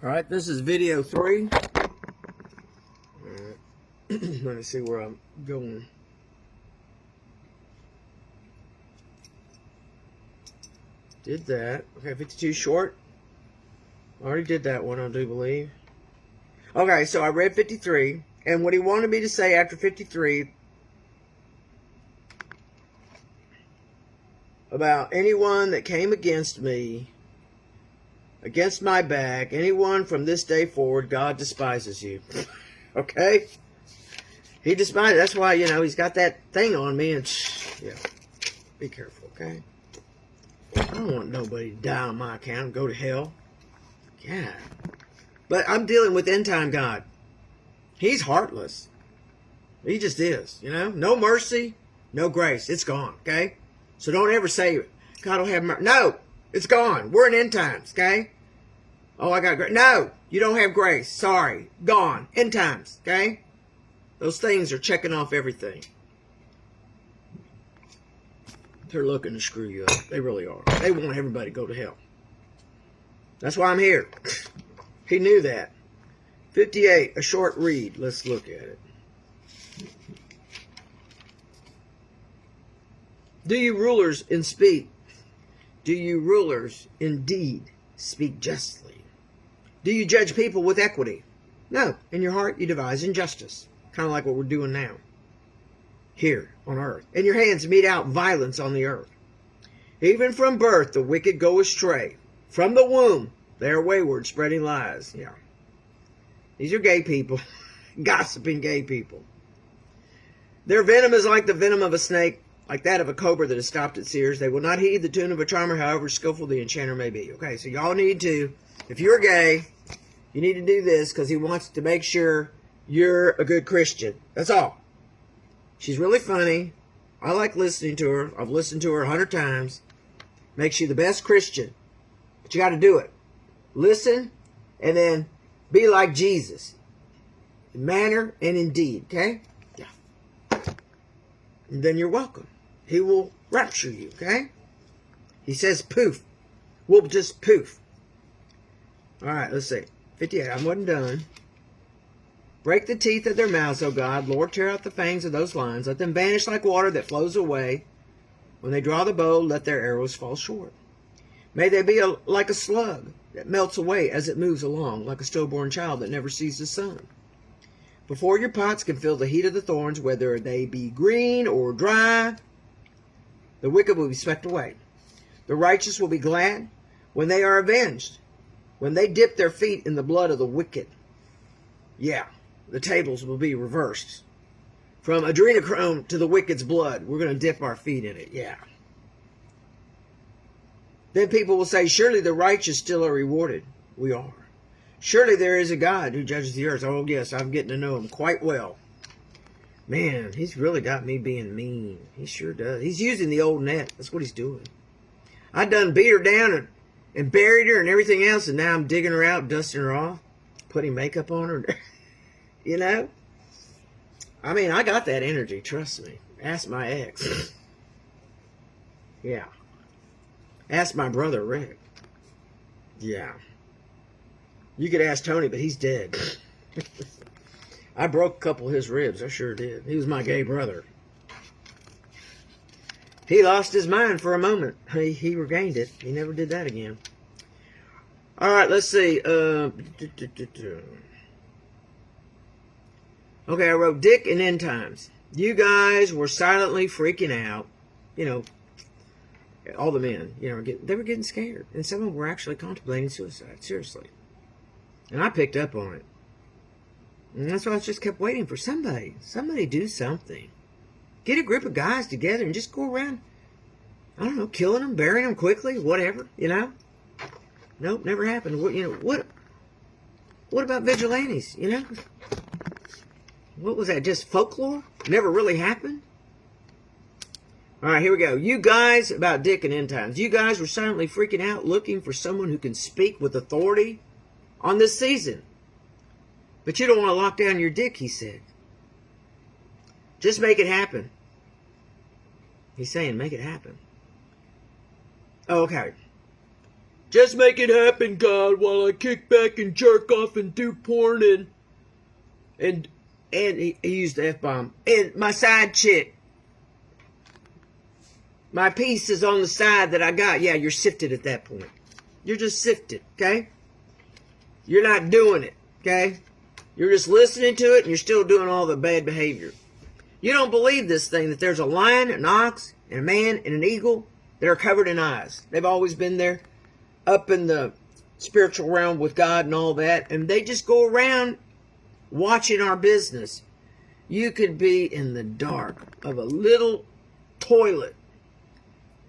All right, this is video 3. Let me see where I'm going. Did that. Okay, 52 short. Already did that one, I do believe. Okay, so I read 53, and what he wanted me to say after 53 about anyone that came against me, against my back, anyone from this day forward, God despises you. Okay? He despises. That's why, he's got that thing on me, and yeah, be careful, okay? I don't want nobody to die on my account and go to hell. Yeah. But I'm dealing with end time God. He's heartless. He just is, No mercy, no grace. It's gone, okay? So don't ever say, God will have mercy. No, it's gone. We're in end times, okay? Oh, I got grace. No, you don't have grace. Sorry. Gone. End times, okay? Those things are checking off everything. They're looking to screw you up. They really are. They want everybody to go to hell. That's why I'm here. He knew that. 58, a short read. Let's look at it. Do you rulers indeed speak justly? Do you judge people with equity? No. In your heart you devise injustice. Kind of like what we're doing now. Here on earth. In your hands mete out violence on the earth. Even from birth the wicked go astray. From the womb they are wayward, spreading lies. Yeah. These are gay people. Gossiping gay people. Their venom is like the venom of a snake, like that of a cobra that has stopped its ears. They will not heed the tune of a charmer, however skillful the enchanter may be. Okay, so y'all need to, if you're gay, you need to do this because he wants to make sure you're a good Christian. That's all. She's really funny. I like listening to her. I've listened to her 100 times. Makes you the best Christian. But you got to do it. Listen and then be like Jesus. In manner and in deed. Okay? Yeah. And then you're welcome. He will rapture you. Okay? He says poof. We'll just poof. Alright, let's see. 58. I wasn't done. Break the teeth of their mouths, O God. Lord, tear out the fangs of those lions. Let them vanish like water that flows away. When they draw the bow, let their arrows fall short. May they be like a slug that melts away as it moves along, like a stillborn child that never sees the sun. Before your pots can feel the heat of the thorns, whether they be green or dry, the wicked will be swept away. The righteous will be glad when they are avenged, when they dip their feet in the blood of the wicked. Yeah, the tables will be reversed. From adrenochrome to the wicked's blood, we're going to dip our feet in it. Yeah. Then people will say, surely the righteous still are rewarded. We are. Surely there is a God who judges the earth. Oh, yes, I'm getting to know him quite well. Man, he's really got me being mean. He sure does. He's using the old net. That's what he's doing. I done beat her down and buried her and everything else, and now I'm digging her out, dusting her off, putting makeup on her. I mean, I got that energy, trust me. Ask my ex. Yeah. Ask my brother, Rick. Yeah. You could ask Tony, but he's dead. I broke a couple of his ribs. I sure did. He was my gay brother. He lost his mind for a moment. He regained it. He never did that again. All right, let's see. Okay, I wrote Dick and End Times. You guys were silently freaking out. All the men, they were getting scared. And some of them were actually contemplating suicide. Seriously. And I picked up on it. And that's why I just kept waiting for somebody. Somebody do something. Get a group of guys together and just go around, I don't know, killing them, burying them quickly, whatever, Nope, never happened. What about vigilantes, What was that, just folklore? Never really happened? All right, here we go. You guys, about Dick and End Times. You guys were silently freaking out looking for someone who can speak with authority on this season. But you don't want to lock down your dick, he said. Just make it happen. He's saying make it happen. Oh, okay. Just make it happen, God, while I kick back and jerk off and do porn and he used the F-bomb. And my side chick. My piece is on the side that I got. Yeah, you're sifted at that point. You're just sifted, okay? You're not doing it, okay? You're just listening to it and you're still doing all the bad behavior. You don't believe this thing, that there's a lion, an ox, and a man, and an eagle that are covered in eyes. They've always been there, up in the spiritual realm with God and all that, and they just go around watching our business. You could be in the dark of a little toilet,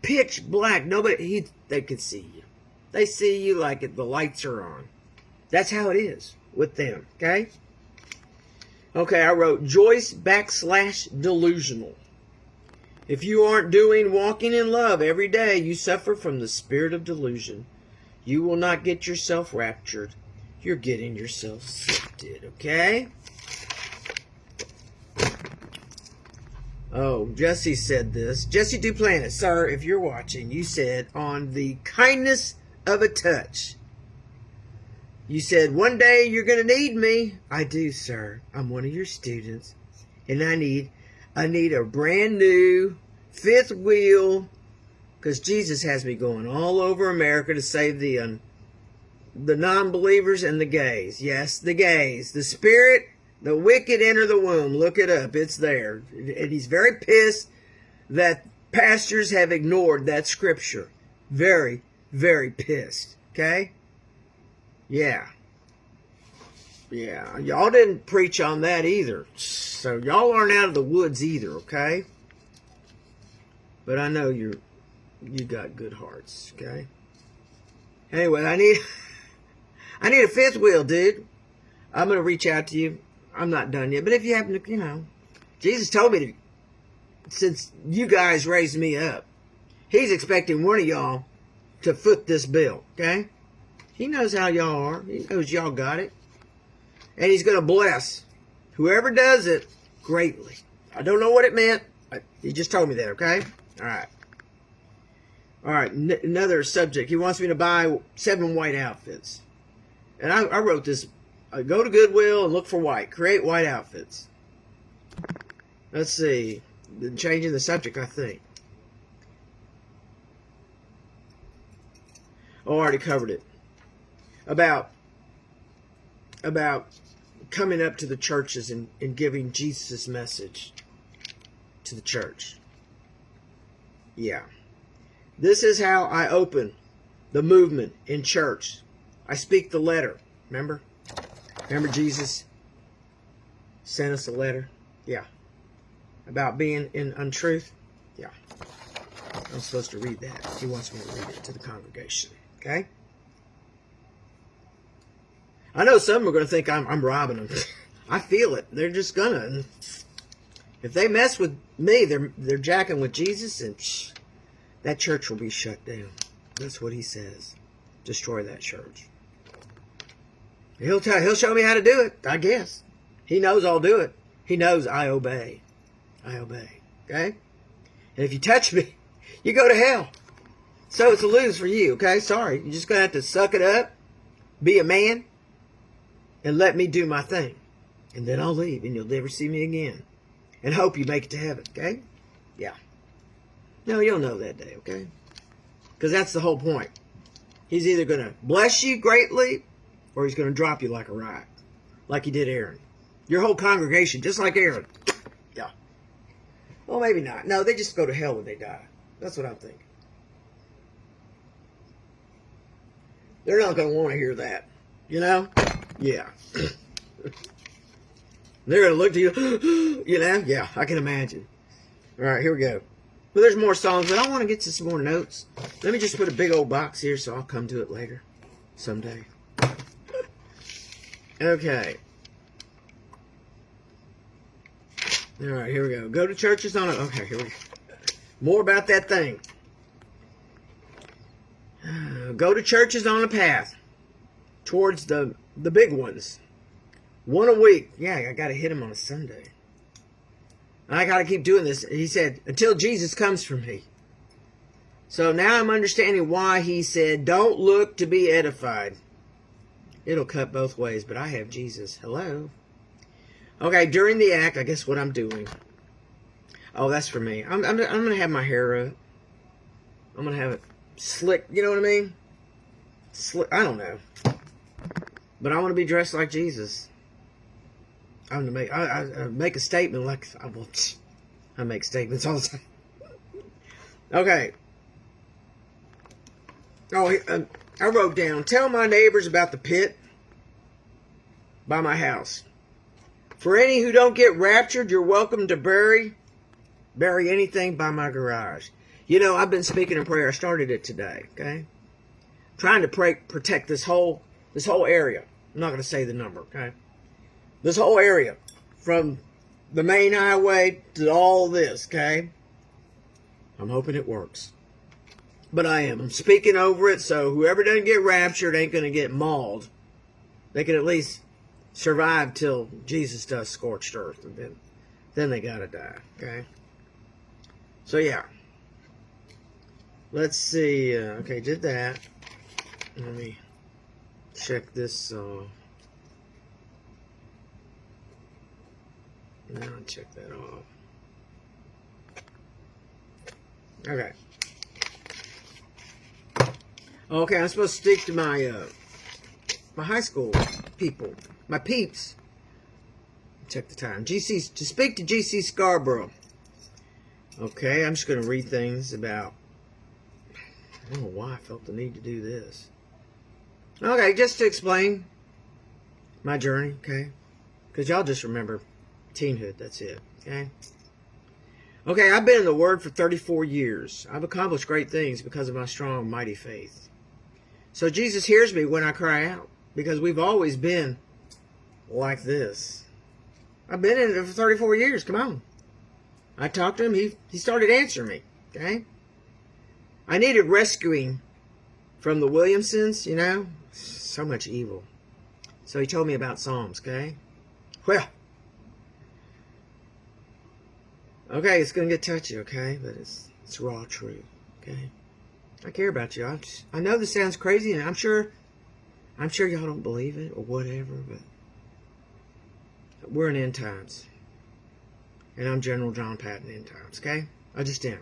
pitch black. They can see you. They see you like the lights are on. That's how it is with them, okay? Okay, I wrote Joyce / delusional. If you aren't walking in love every day, you suffer from the spirit of delusion. You will not get yourself raptured. You're getting yourself sifted, okay? Oh, Jesse said this. Jesse Duplantis, sir, if you're watching, you said, on the kindness of a touch. You said, one day you're going to need me. I do, sir. I'm one of your students. And I need a brand new fifth wheel, because Jesus has me going all over America to save the non-believers and the gays. Yes, the gays. The spirit, the wicked enter the womb. Look it up. It's there. And he's very pissed that pastors have ignored that scripture. Very, very pissed. Okay? Yeah. Yeah. Y'all didn't preach on that either. So y'all aren't out of the woods either, okay? But I know you got good hearts, okay? Anyway, I need a fifth wheel, dude. I'm going to reach out to you. I'm not done yet. But if you happen to, Jesus told me to, since you guys raised me up, he's expecting one of y'all to foot this bill, okay? He knows how y'all are. He knows y'all got it. And he's going to bless whoever does it greatly. I don't know what it meant. He just told me that, okay? All right. All right, another subject. He wants me to buy 7 white outfits. And I wrote this. Go to Goodwill and look for white. Create white outfits. Let's see. Changing the subject, I think. Oh, I already covered it. About coming up to the churches and giving Jesus' message to the church. Yeah. This is how I open the movement in church. I speak the letter. Remember? Remember Jesus sent us a letter? Yeah. About being in untruth? Yeah. I'm supposed to read that. He wants me to read it to the congregation. Okay? I know some are going to think I'm robbing them. I feel it. They're just gonna. And if they mess with me, they're jacking with Jesus, and that church will be shut down. That's what he says. Destroy that church. He'll show me how to do it, I guess. He knows I'll do it. He knows I obey. I obey. Okay? And if you touch me, you go to hell. So it's a lose for you, okay? Sorry. You're just going to have to suck it up, be a man, and let me do my thing. And then I'll leave, and you'll never see me again. And hope you make it to heaven, okay? Yeah. No, you'll know that day, okay? Because that's the whole point. He's either going to bless you greatly, or he's going to drop you like a rock. Like he did Aaron. Your whole congregation, just like Aaron. Yeah. Well, maybe not. No, they just go to hell when they die. That's what I'm thinking. They're not going to want to hear that. You know? Yeah. They're going to look to you, you know? Yeah, I can imagine. All right, here we go. Well, there's more songs, but I want to get to some more notes. Let me just put a big old box here so I'll come to it later. Someday. Okay. All right, here we go. Go to churches on it. Okay, here we go. More about that thing. Go to churches on a path towards the big ones. One a week. Yeah, I got to hit him on a Sunday. I got to keep doing this. He said, until Jesus comes for me. So now I'm understanding why he said, don't look to be edified. It'll cut both ways, but I have Jesus. Hello. Okay, during the act, I guess what I'm doing. Oh, that's for me. I'm going to have my hair up. I'm going to have it slick. You know what I mean? Slick. I don't know. But I want to be dressed like Jesus. I'm going to I make a statement like... I make statements all the time. Okay. Oh, I wrote down, tell my neighbors about the pit by my house. For any who don't get raptured, you're welcome to bury anything by my garage. You know, I've been speaking in prayer. I started it today, okay? Trying to protect this whole area. I'm not going to say the number, okay? This whole area from the main highway to all this, okay? I'm hoping it works. But I am. I'm speaking over it, so whoever doesn't get raptured ain't going to get mauled. They can at least survive till Jesus does scorched earth, and then they got to die, okay? So, yeah. Let's see. Okay, did that. Let me check this. Now I'll check that off. Okay. Okay, I'm supposed to stick to my my high school people, my peeps. Check the time. To speak to GC Scarborough. Okay, I'm just going to read things about. I don't know why I felt the need to do this. Okay, just to explain my journey. Okay, because y'all just remember teenhood. That's it. Okay. Okay, I've been in the Word for 34 years. I've accomplished great things because of my strong, mighty faith. So Jesus hears me when I cry out, because we've always been like this. I've been in it for 34 years. Come on. I talked to him. He started answering me. Okay. I needed rescuing from the Williamsons, you know. So much evil. So he told me about Psalms. Okay. Well. Okay, it's going to get touchy, okay? But it's raw truth, okay? I care about you. I know this sounds crazy, and I'm sure y'all don't believe it or whatever, but we're in end times. And I'm General John Patton end times, okay? I just am.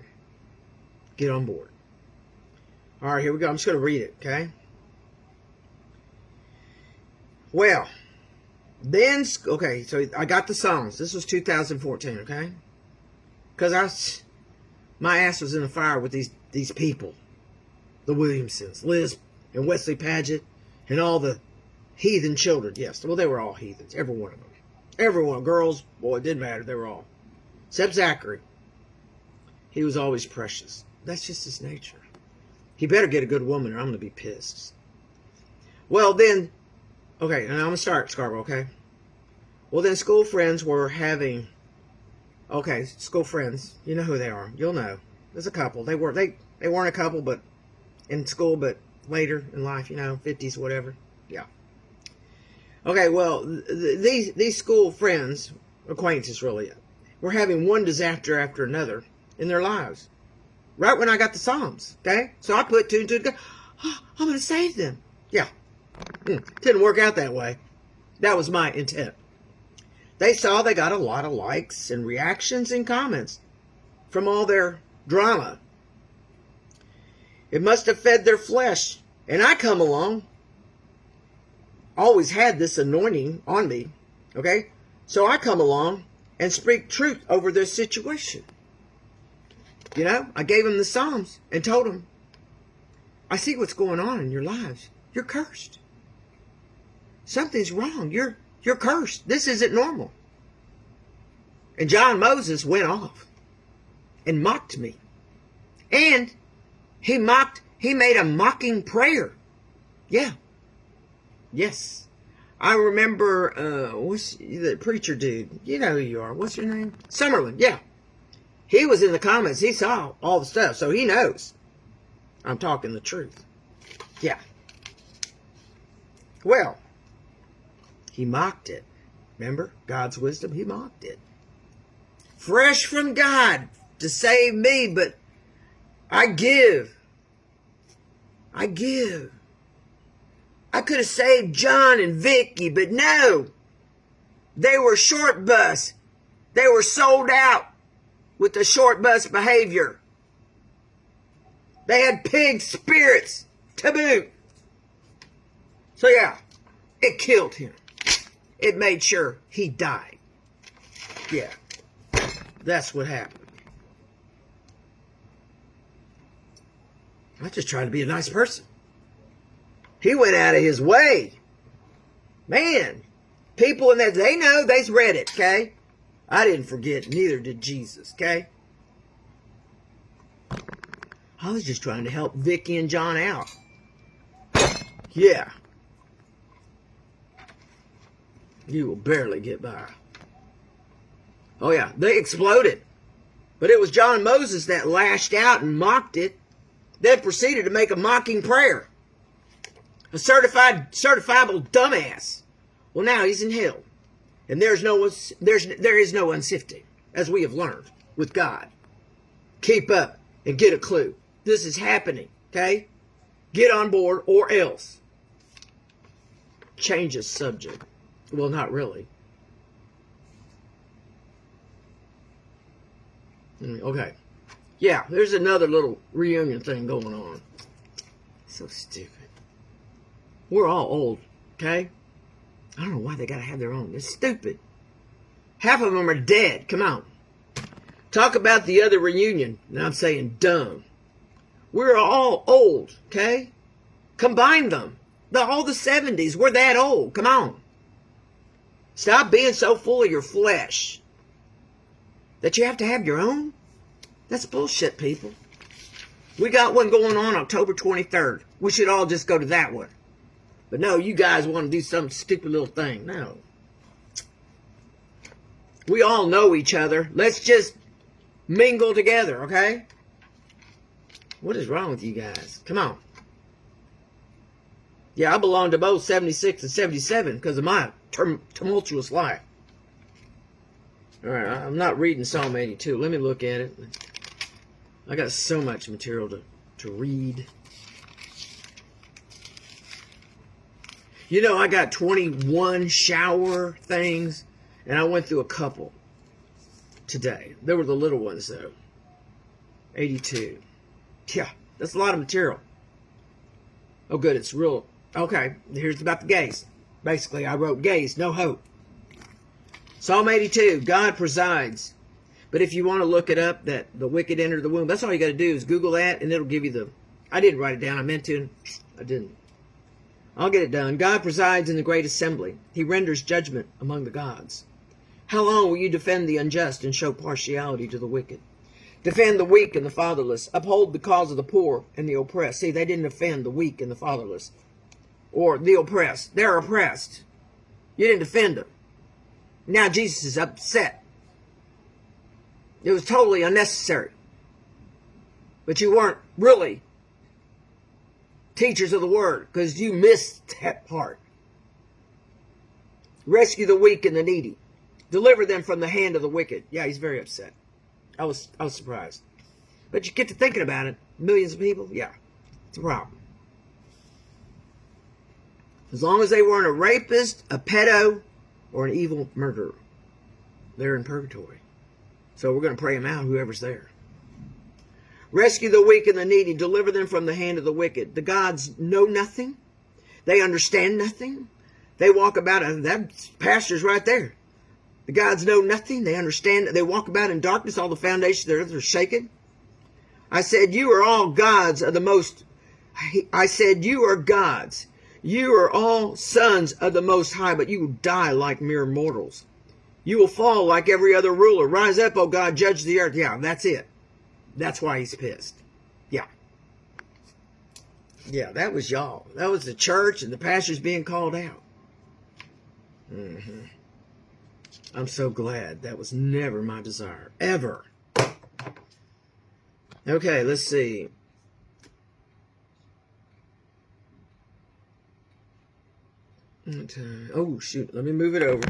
Get on board. All right, here we go. I'm just going to read it, okay? Well, then, okay, so I got the Psalms. This was 2014, okay? Because my ass was in the fire with these people. The Williamsons, Liz and Wesley Paget, and all the heathen children. Yes, well, they were all heathens. Every one of them. Everyone, girls, boy, it didn't matter. They were all. Except Zachary. He was always precious. That's just his nature. He better get a good woman or I'm going to be pissed. Well, then, okay, and I'm going to start, Scarborough, okay? Well, then school friends were having... Okay, school friends. You know who they are. You'll know. There's a couple. They weren't a couple, but in school, but later in life, you know, 50s, whatever. Yeah. Okay, well, these school friends, acquaintances really, were having one disaster after another in their lives. Right when I got the Psalms, okay? So I put two and two together. Oh, I'm going to save them. Yeah. Didn't work out that way. That was my intent. They saw they got a lot of likes and reactions and comments from all their drama. It must have fed their flesh. And I come along, always had this anointing on me, okay? So I come along and speak truth over their situation. You know, I gave them the Psalms and told them, I see what's going on in your lives. You're cursed. Something's wrong. You're cursed. This isn't normal. And John Moses went off and mocked me. And he made a mocking prayer. Yeah. Yes. I remember, what's the preacher dude? You know who you are. What's your name? Summerlin. Yeah. He was in the comments. He saw all the stuff. So he knows I'm talking the truth. Yeah. Well, he mocked it. Remember? God's wisdom, he mocked it. Fresh from God to save me, but I give I give. I could have saved John and Vicky, but no. They were short bus. They were sold out with the short bus behavior. They had pig spirits to boot. So yeah, it killed him. It made sure he died. Yeah, that's what happened. I just tried to be a nice person. He went out of his way. Man, people in that, they know, they've read it, okay? I didn't forget, neither did Jesus, okay? I was just trying to help Vicky and John out. Yeah. You will barely get by. Oh yeah, they exploded. But it was John Moses that lashed out and mocked it, then proceeded to make a mocking prayer. A certifiable dumbass. Well, now he's in hell. And there is no unsifting, as we have learned with God. Keep up and get a clue. This is happening, okay? Get on board or else. Change the subject. Well, not really. Okay. Yeah, there's another little reunion thing going on. So stupid. We're all old, okay? I don't know why they gotta have their own. It's stupid. Half of them are dead. Come on. Talk about the other reunion. Now I'm saying dumb. We're all old, okay? Combine them. All the 70s. We're that old. Come on. Stop being so full of your flesh that you have to have your own. That's bullshit, people. We got one going on October 23rd. We should all just go to that one. But no, you guys want to do some stupid little thing. No. We all know each other. Let's just mingle together, okay? What is wrong with you guys? Come on. Yeah, I belong to both 76 and 77 because of my tumultuous life. All right, I'm not reading Psalm 82. Let me look at it. I got so much material to read. You know, I got 21 shower things, and I went through a couple today. They were the little ones, though. 82. Yeah, that's a lot of material. Oh, good, it's real. Okay, here's about the gays. Basically, I wrote gays, no hope. Psalm 82, God presides. But if you want to look it up, that the wicked enter the womb, that's all you got to do is Google that, and it'll give you the... I didn't write it down. I meant to. I didn't. I'll get it done. God presides in the great assembly. He renders judgment among the gods. How long will you defend the unjust and show partiality to the wicked? Defend the weak and the fatherless. Uphold the cause of the poor and the oppressed. See, they didn't defend the weak and the fatherless. Or the oppressed. They're oppressed. You didn't defend them. Now Jesus is upset. It was totally unnecessary. But you weren't really teachers of the word because you missed that part. Rescue the weak and the needy. Deliver them from the hand of the wicked. Yeah, he's very upset. I was surprised. But you get to thinking about it. Millions of people, yeah, it's a problem. As long as they weren't a rapist, a pedo, or an evil murderer, they're in purgatory. So we're going to pray them out, whoever's there. Rescue the weak and the needy. Deliver them from the hand of the wicked. The gods know nothing. They understand nothing. They walk about, that pastor's right there. The gods know nothing. They understand. They walk about in darkness. All the foundations of the earth are shaken. I said, you are all gods of the most. I said, you are gods. You are all sons of the Most High, but you will die like mere mortals. You will fall like every other ruler. Rise up, O God, judge the earth. Yeah, that's it. That's why he's pissed. Yeah. Yeah, that was y'all. That was the church and the pastors being called out. I'm so glad. That was never my desire. Ever. Okay, let's see. Oh, shoot. Let me move it over.